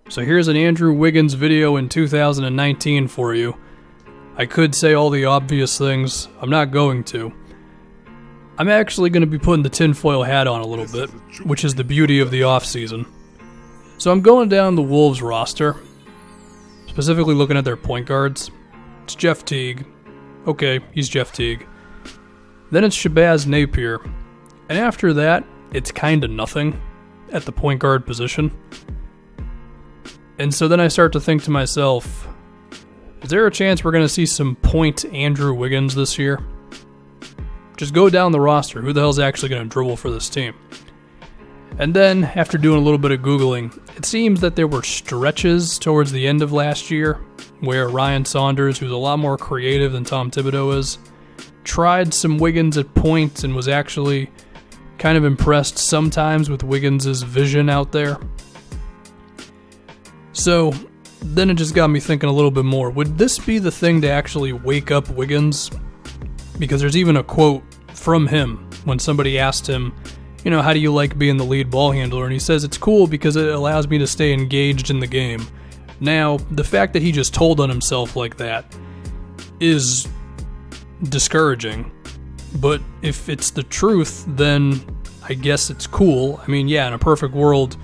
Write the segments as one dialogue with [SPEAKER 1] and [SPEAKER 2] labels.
[SPEAKER 1] So here's an Andrew Wiggins video in 2019 for you. I could say all the obvious things. I'm not going to. I'm actually going to be putting the tinfoil hat on a little bit, which is the beauty of the offseason. So I'm going down the Wolves roster, specifically looking at their point guards. It's Jeff Teague. Okay, he's Jeff Teague. Then it's Shabazz Napier. And after that, it's kind of nothing at the point guard position. And so then I start to think to myself, is there a chance we're going to see some point Andrew Wiggins this year? Just go down the roster. Who the hell's actually going to dribble for this team? And then, after doing a little bit of Googling, it seems that there were stretches towards the end of last year where Ryan Saunders, who's a lot more creative than Tom Thibodeau is, tried some Wiggins at point and was actually kind of impressed sometimes with Wiggins' vision out there. So then it just got me thinking a little bit more. Would this be the thing to actually wake up Wiggins? Because there's even a quote from him when somebody asked him, how do you like being the lead ball handler? And he says, it's cool because it allows me to stay engaged in the game. Now, the fact that he just told on himself like that is discouraging. But if it's the truth, then I guess it's cool. I mean, yeah, in a perfect world,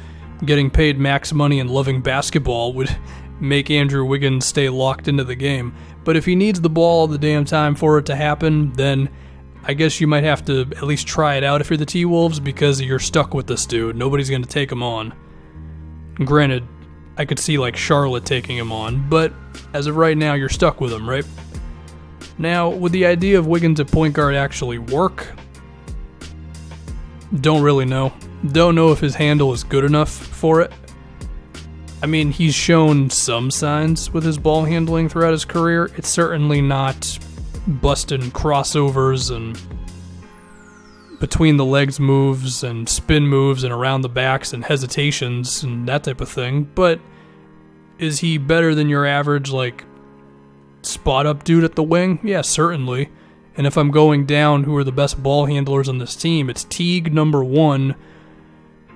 [SPEAKER 1] getting paid max money and loving basketball would make Andrew Wiggins stay locked into the game. But if he needs the ball all the damn time for it to happen, then I guess you might have to at least try it out if you're the T-Wolves, because you're stuck with this dude. Nobody's going to take him on. Granted, I could see like Charlotte taking him on, but as of right now, you're stuck with him, right? Now, would the idea of Wiggins at point guard actually work? Don't really know. Don't know if his handle is good enough for it. I mean, he's shown some signs with his ball handling throughout his career. It's certainly not busting crossovers and between the legs moves and spin moves and around the backs and hesitations and that type of thing. But is he better than your average, spot up dude at the wing? Yeah, certainly. And if I'm going down who are the best ball handlers on this team, it's Teague number 1,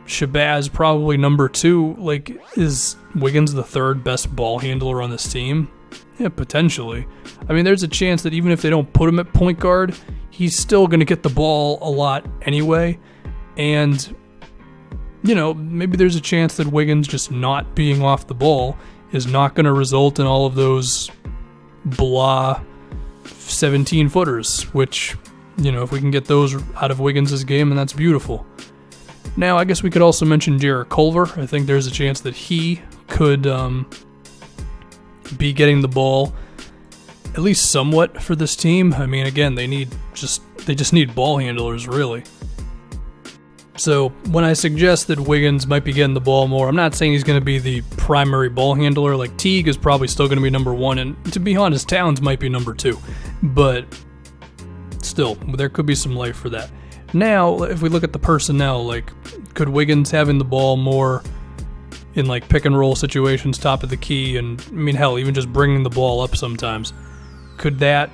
[SPEAKER 1] Shabazz probably number 2. Is Wiggins the third best ball handler on this team? Yeah, potentially. I mean, there's a chance that even if they don't put him at point guard, he's still going to get the ball a lot anyway. And, maybe there's a chance that Wiggins just not being off the ball is not going to result in all of those blah 17-footers, which, if we can get those out of Wiggins' game, then that's beautiful. Now, I guess we could also mention Jarrett Culver. I think there's a chance that he could be getting the ball at least somewhat for this team. I mean, again, they just need ball handlers, really. So when I suggest that Wiggins might be getting the ball more, I'm not saying he's going to be the primary ball handler. Teague is probably still going to be number 1, and to be honest, Towns might be number 2. But still, there could be some life for that. Now, if we look at the personnel, could Wiggins having the ball more in pick and roll situations, top of the key, and I mean, hell, even just bringing the ball up sometimes, could that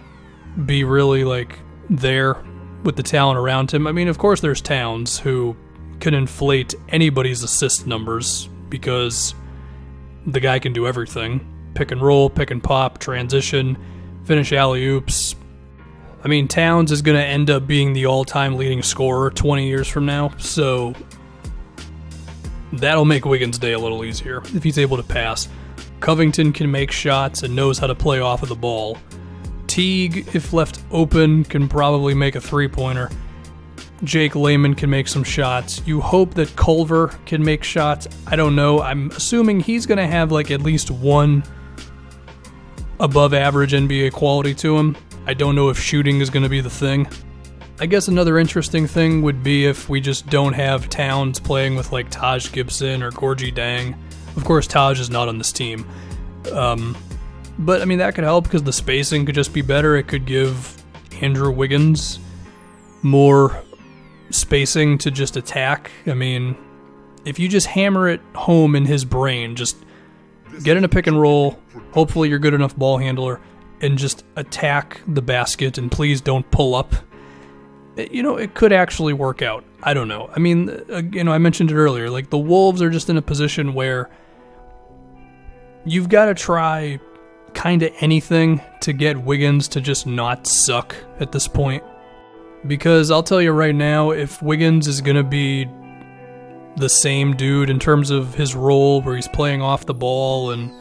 [SPEAKER 1] be really there with the talent around him? I mean, of course there's Towns who can inflate anybody's assist numbers because the guy can do everything. Pick and roll, pick and pop, transition, finish alley-oops. I mean, Towns is going to end up being the all-time leading scorer 20 years from now, so that'll make Wiggins' day a little easier if he's able to pass. Covington can make shots and knows how to play off of the ball. Teague, if left open, can probably make a three-pointer. Jake Layman can make some shots. You hope that Culver can make shots. I don't know. I'm assuming he's going to have at least one above-average NBA quality to him. I don't know if shooting is going to be the thing. I guess another interesting thing would be if we just don't have Towns playing with Taj Gibson or Gorgie Dang. Of course, Taj is not on this team. But I mean, that could help because the spacing could just be better. It could give Andrew Wiggins more spacing to just attack. I mean, if you just hammer it home in his brain, just get in a pick and roll, hopefully you're good enough ball handler, and just attack the basket and please don't pull up. It could actually work out. I don't know. I mean, I mentioned it earlier. The Wolves are just in a position where you've got to try kind of anything to get Wiggins to just not suck at this point. Because I'll tell you right now, if Wiggins is going to be the same dude in terms of his role where he's playing off the ball and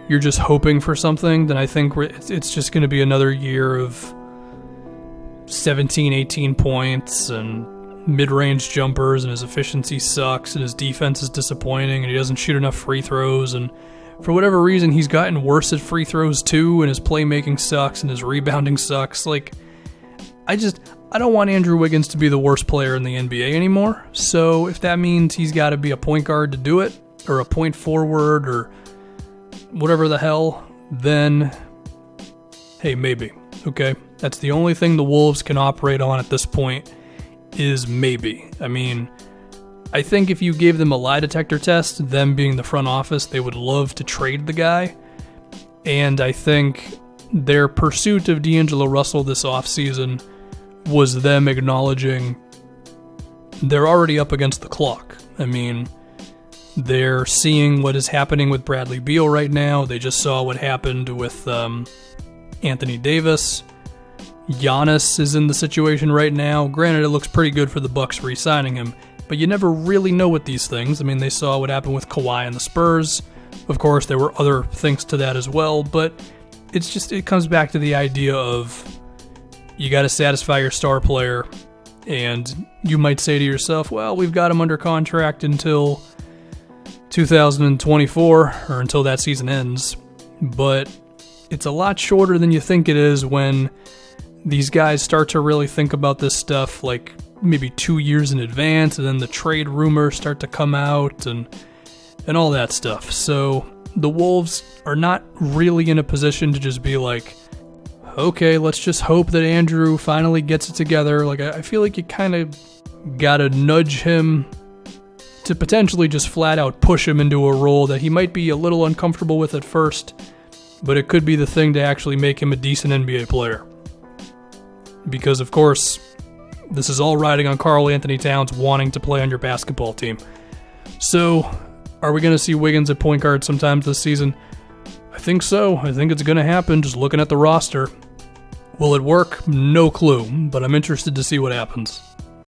[SPEAKER 1] you're just hoping for something, then I think it's just going to be another year of 17, 18 points and mid-range jumpers, and his efficiency sucks, and his defense is disappointing, and he doesn't shoot enough free throws, and for whatever reason, he's gotten worse at free throws too, and his playmaking sucks, and his rebounding sucks. Like, I don't want Andrew Wiggins to be the worst player in the NBA anymore, so if that means he's got to be a point guard to do it, or a point forward, or whatever the hell, then, hey, maybe, okay? That's the only thing the Wolves can operate on at this point, is maybe. I mean, I think if you gave them a lie detector test, them being the front office, they would love to trade the guy. And I think their pursuit of D'Angelo Russell this offseason was them acknowledging they're already up against the clock. I mean, they're seeing what is happening with Bradley Beal right now. They just saw what happened with Anthony Davis. Giannis is in the situation right now. Granted, it looks pretty good for the Bucks re-signing him, but you never really know with these things. I mean, they saw what happened with Kawhi and the Spurs. Of course, there were other things to that as well, but it comes back to the idea of you got to satisfy your star player, and you might say to yourself, well, we've got him under contract until 2024, or until that season ends, but it's a lot shorter than you think it is when these guys start to really think about this stuff like maybe 2 years in advance, and then the trade rumors start to come out and all that stuff. So the Wolves are not really in a position to just be like, okay, let's just hope that Andrew finally gets it together. Like, I feel like you kind of gotta nudge him to potentially just flat out push him into a role that he might be a little uncomfortable with at first, but it could be the thing to actually make him a decent NBA player. Because, of course, this is all riding on Karl Anthony Towns wanting to play on your basketball team. So, are we going to see Wiggins at point guard sometimes this season? I think so. I think it's going to happen, just looking at the roster. Will it work? No clue, but I'm interested to see what happens.